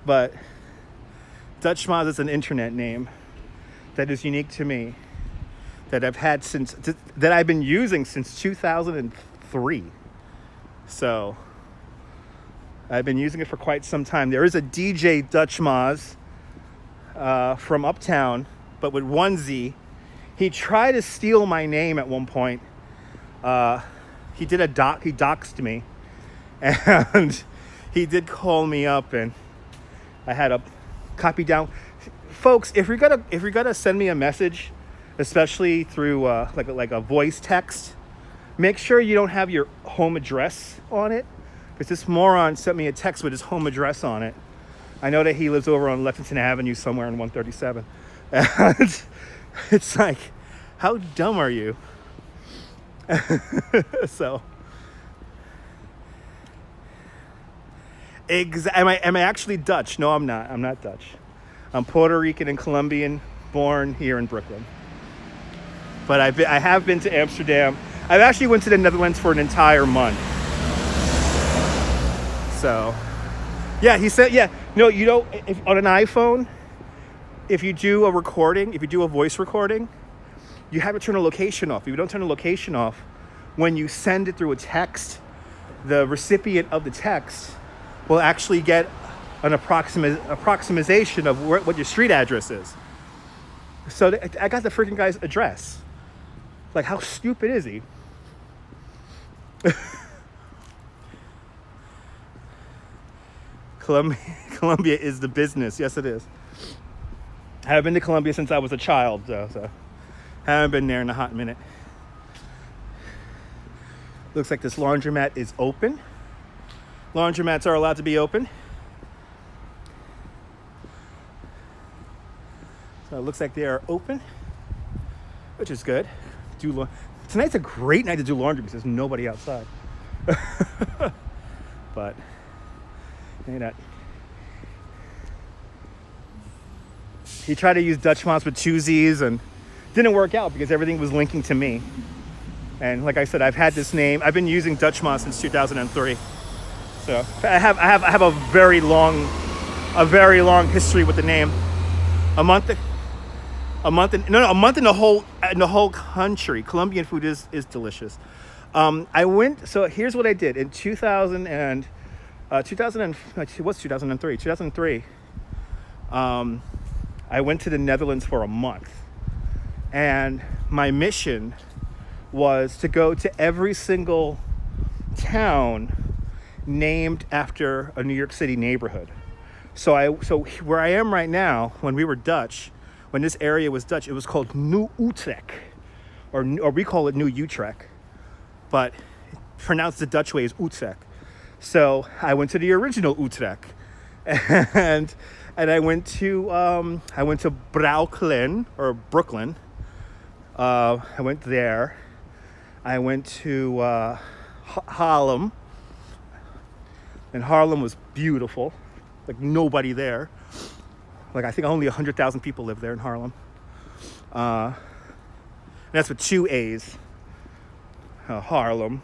But Dutchmoz is an internet name that is unique to me, that I've been using since 2003. So I've been using it for quite some time. There is a DJ Dutchmoz from Uptown, but with one Z. He tried to steal my name at one point. He doxed me, and he did call me up, and I had a copy down. Folks, if you're gonna send me a message, especially through like a voice text, make sure you don't have your home address on it, because this moron sent me a text with his home address on it. I know that he lives over on Lexington Avenue somewhere in 137. And it's like, how dumb are you? So am I actually Dutch? No, I'm not. I'm not Dutch. I'm Puerto Rican and Colombian, born here in Brooklyn. But I have been to Amsterdam. I've actually went to the Netherlands for an entire month. So, yeah, he said, yeah, no, if on an iPhone, if you do a voice recording, you have to turn a location off. If you don't turn a location off, when you send it through a text, the recipient of the text will actually get an approximation of what your street address is. So I got the freaking guy's address. Like, how stupid is he? Colombia is the business. Yes, it is. I haven't been to Colombia since I was a child, though, so I haven't been there in a hot minute. Looks like this laundromat is open. Laundromats are allowed to be open. So it looks like they are open, which is good. Tonight's a great night to do laundry because there's nobody outside. But you know, he tried to use Dutchmoz with two Z's and didn't work out because everything was linking to me. And like I said, I've had this name. I've been using Dutchmoz since 2003. So I have a very long history with the name. A month in the whole country. Colombian food is delicious. So here's what I did in 2003. I went to the Netherlands for a month, and my mission was to go to every single town named after a New York City neighborhood. So where I am right now, when we were Dutch, when this area was Dutch, it was called Nieuw Utrecht, or we call it New Utrecht, but pronounced the Dutch way is Utrecht. So I went to the original Utrecht, and I went to Brooklyn. I went there. I went to Harlem, and Harlem was beautiful. Like nobody there. Like I think only 100,000 people live there in Harlem. And that's with two A's. Harlem.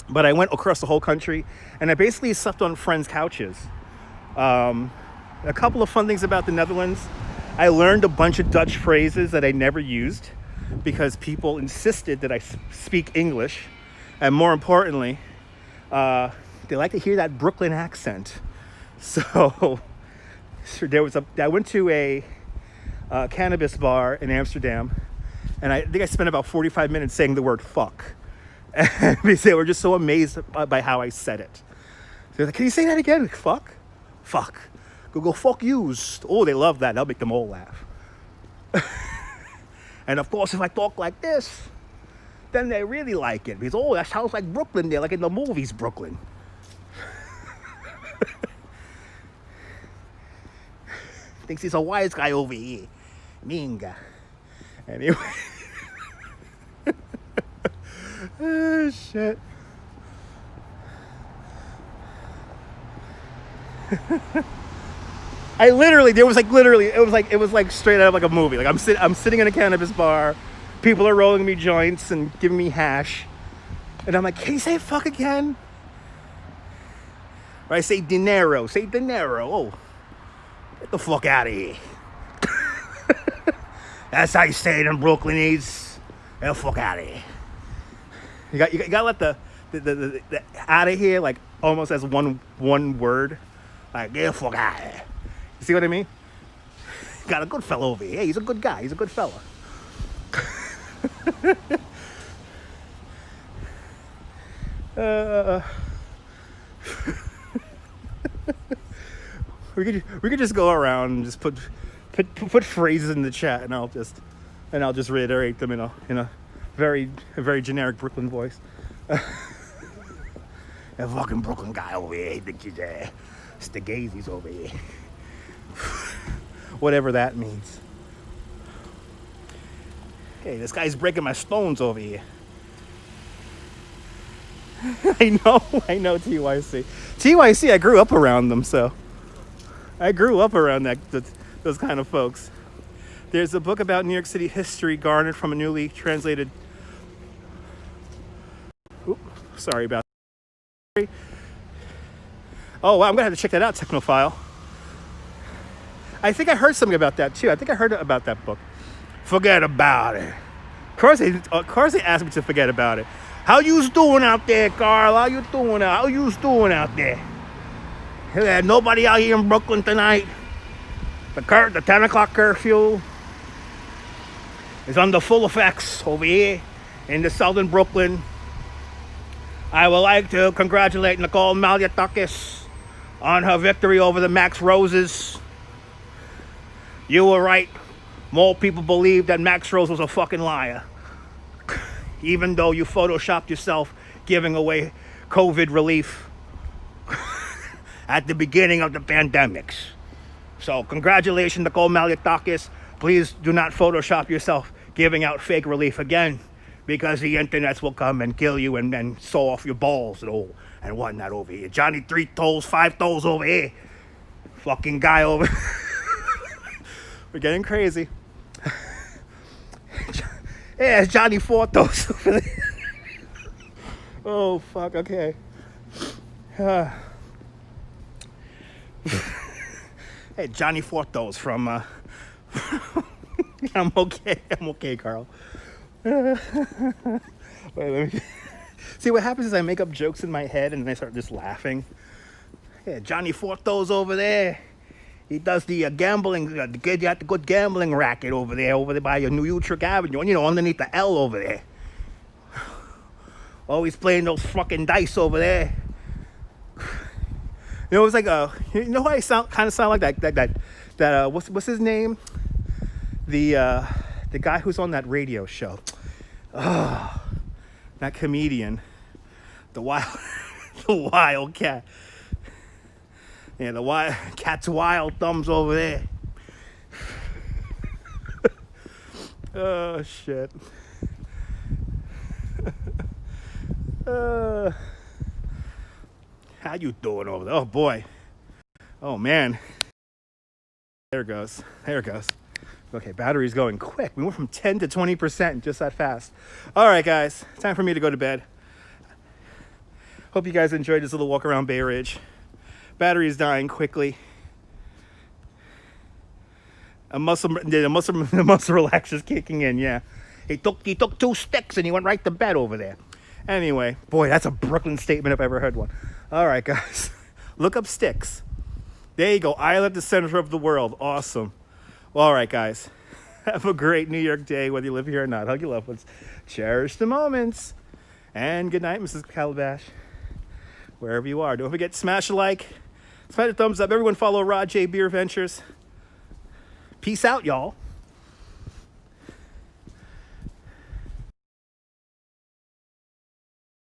But I went across the whole country, and I basically slept on friends' couches. A couple of fun things about the Netherlands. I learned a bunch of Dutch phrases that I never used because people insisted that I speak English. And more importantly, they like to hear that Brooklyn accent. So I went to a cannabis bar in Amsterdam, and I think I spent about 45 minutes saying the word fuck. And they were just so amazed by how I said it. They're like, can you say that again? Fuck? Fuck. Go fuck yous. Oh, they love that. That'll make them all laugh. And of course, if I talk like this, then they really like it. Because, oh, that sounds like Brooklyn there, like in the movies, Brooklyn. Thinks he's a wise guy over here. Minga. Anyway. Oh, shit. It was like straight out of like a movie. Like I'm sitting in a cannabis bar, people are rolling me joints and giving me hash, and I'm like, can you say fuck again? Or I say dinero. Oh, get the fuck out of here. That's how you say it in Brooklynese. Get the fuck out of here. You gotta let the out of here like almost as one word. Like, get the fuck out of here. You see what I mean? Got a good fellow over here. Hey, he's a good guy. He's a good fella. We could just go around and just put phrases in the chat, and I'll just reiterate them in a very generic Brooklyn voice. That fucking Brooklyn guy over here, he thinks he's Stagazy's over here. Whatever that means. Hey, this guy's breaking my stones over here. I know TYC. TYC, I grew up around them, so I grew up around those kind of folks. There's a book about New York City history garnered from a newly translated. Sorry about that. Oh, wow, I'm gonna have to check that out, Technophile. I think I heard something about that too. I think I heard about that book. Forget about it. Of course they asked me to forget about it. How you's doing out there, Carl? How you's doing out there? Nobody out here in Brooklyn tonight. The 10 o'clock curfew is under full effects over here in the southern Brooklyn. I would like to congratulate Nicole Malliotakis on her victory over the Max Roses. You were right. More people believe that Max Rose was a fucking liar. Even though you photoshopped yourself giving away COVID relief at the beginning of the pandemics. So congratulations, Nicole Malliotakis. Please do not Photoshop yourself giving out fake relief again, because the internets will come and kill you and saw off your balls and whatnot over here. Johnny 3 toes, 5 toes over here. Fucking guy over. We're getting crazy. Yeah, it's Johnny 4 toes over there. Oh, fuck, okay. Hey, Johnny 4 toes from, I'm okay, Carl. Wait, let me... See, what happens is I make up jokes in my head and then I start just laughing. Yeah, Johnny 4 toes over there. He does the gambling, the good gambling racket over there by your New Utrecht Avenue, you know, underneath the L over there. Always playing those fucking dice over there. You know, it was like you know who I kind of sound like that what's his name? The guy who's on that radio show. Oh, that comedian. The wild cat. Yeah, the cat's wild thumbs over there. Oh, shit. How you doing over there? Oh, boy. Oh, man. There it goes. Okay, battery's going quick. We went from 10 to 20% just that fast. All right, guys. Time for me to go to bed. Hope you guys enjoyed this little walk around Bay Ridge. Battery is dying quickly. The muscle relax is kicking in, yeah. He took 2 sticks and he went right to bed over there. Anyway, boy, that's a Brooklyn statement if I ever heard one. All right, guys. Look up sticks. There you go. Island at the center of the world. Awesome. Well, all right, guys. Have a great New York day, whether you live here or not. Hug your loved ones. Cherish the moments. And good night, Mrs. Calabash. Wherever you are. Don't forget, smash a like. Smash a thumbs up. Everyone follow Rod J. Beer Ventures. Peace out, y'all.